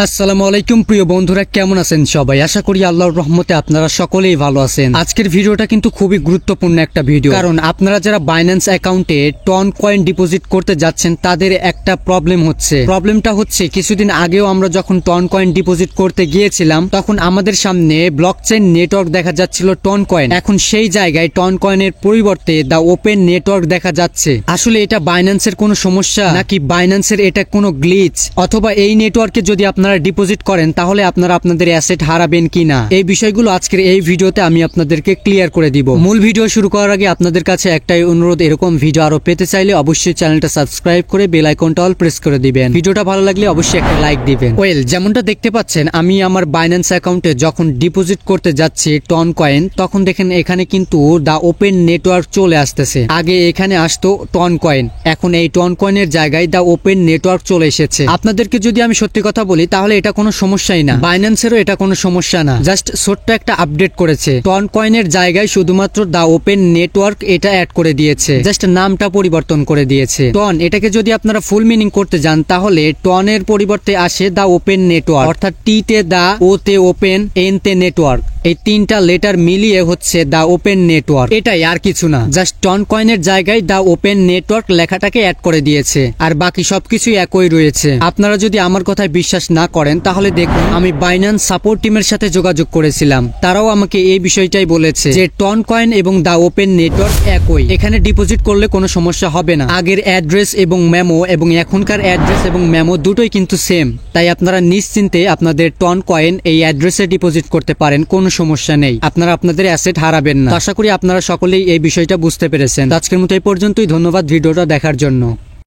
আসসালামু আলাইকুম প্রিয় বন্ধুরা, কেমন আছেন সবাই? আশা করি আল্লাহর রহমতে আপনারা সকলেই ভালো আছেন। আজকের ভিডিওটা কিন্তু খুবই গুরুত্বপূর্ণ একটা ভিডিও, কারণ আপনারা যারা বাইন্যান্স অ্যাকাউন্টে টন কয়েন ডিপোজিট করতে যাচ্ছেন তাদের একটা প্রবলেম হচ্ছে। প্রবলেমটা হচ্ছে কিছুদিন আগেও আমরা যখন টন কয়েন ডিপোজিট করতে গিয়েছিলাম তখন আমাদের সামনে ব্লকচেন নেটওয়ার্ক দেখা যাচ্ছিল টন কয়েন। এখন সেই জায়গায় টন কয়েনের পরিবর্তে দা ওপেন নেটওয়ার্ক দেখা যাচ্ছে। আসলে এটা বাইন্যান্সের কোনো সমস্যা নাকি বাইন্যান্সের এটা কোনো গ্লিচ, অথবা এই নেটওয়ার্কে যদি আপনারা ডিপোজিট করেন তাহলে আপনারা আপনাদের অ্যাসেট হারাবেন কিনা, এই বিষয়গুলো আজকের এই ভিডিওতে আমি আপনাদেরকে ক্লিয়ার করে দিব। মূল ভিডিও শুরু করার আগে আপনাদের কাছে একটাই অনুরোধ, এরকম ভিডিও আরো পেতে চাইলে অবশ্যই চ্যানেলটা সাবস্ক্রাইব করে বেল আইকনটা অল প্রেস করে দিবেন। ভিডিওটা ভালো লাগলে অবশ্যই একটা লাইক দিবেন। ওয়েল, যেমনটা দেখতে পাচ্ছেন আমি আমার বাইন্যান্স অ্যাকাউন্টে যখন ডিপোজিট করতে যাচ্ছি টন কয়েন, তখন দেখেন এখানে কিন্তু দা ওপেন নেটওয়ার্ক চলে আসতেছে। আগে এখানে আসতো টন কয়েন, এখন এই টন কয়েনের জায়গায় দা ওপেন নেটওয়ার্ক চলে এসেছে। আপনাদেরকে যদি আমি সত্যি কথা বলি তাহলে এটা কোনো সমস্যাই না, বাইন্যান্সেরও এটা কোনো সমস্যা না, জাস্ট ছোট্ট একটা আপডেট করেছে। টন কয়েনের জায়গায় শুধুমাত্র দা ওপেন নেটওয়ার্ক এটা অ্যাড করে দিয়েছে, জাস্ট নামটা পরিবর্তন করে দিয়েছে। টন এটাকে যদি আপনারা ফুল মিনিং করতে যান তাহলে টনের পরিবর্তে আসে দা ওপেন নেটওয়ার্ক, অর্থাৎ টি তে দা, ও তে ওপেন, এন তে নেটওয়ার্ক, এই তিনটা লেটার মিলিয়ে হচ্ছে দা ওপেন নেটওয়ার্ক। এটাই, আর কিছু না, জাস্ট টন কয়েনের জায়গায় দা ওপেন নেটওয়ার্ক লেখাটাকে অ্যাড করে দিয়েছে, আর বাকি সবকিছুই একই রয়েছে। আপনারা যদি আমার কথায় বিশ্বাস না করেন তাহলে দেখুন, আমি বাইন্যান্স সাপোর্ট টিমের সাথে যোগাযোগ করেছিলাম, তারাও আমাকে এই বিষয়টাই বলেছে যে টন কয়েন এবং দা ওপেন নেটওয়ার্ক একই, এখানে ডিপোজিট করলে কোনো সমস্যা হবে না। আগের অ্যাড্রেস এবং মেমো এবং এখনকার অ্যাড্রেস এবং মেমো দুটোই কিন্তু সেম, তাই আপনারা নিশ্চিন্তে আপনাদের টন কয়েন এই অ্যাড্রেসে ডিপোজিট করতে পারেন, কোনো সমস্যা নেই, আপনারা আপনাদের অ্যাসেট হারাবেন না। আশা করি আপনারা সকলেই এই বিষয়টা বুঝতে পেরেছেন। আজকের মতো এই পর্যন্তই, ধন্যবাদ ভিডিওটা দেখার জন্য।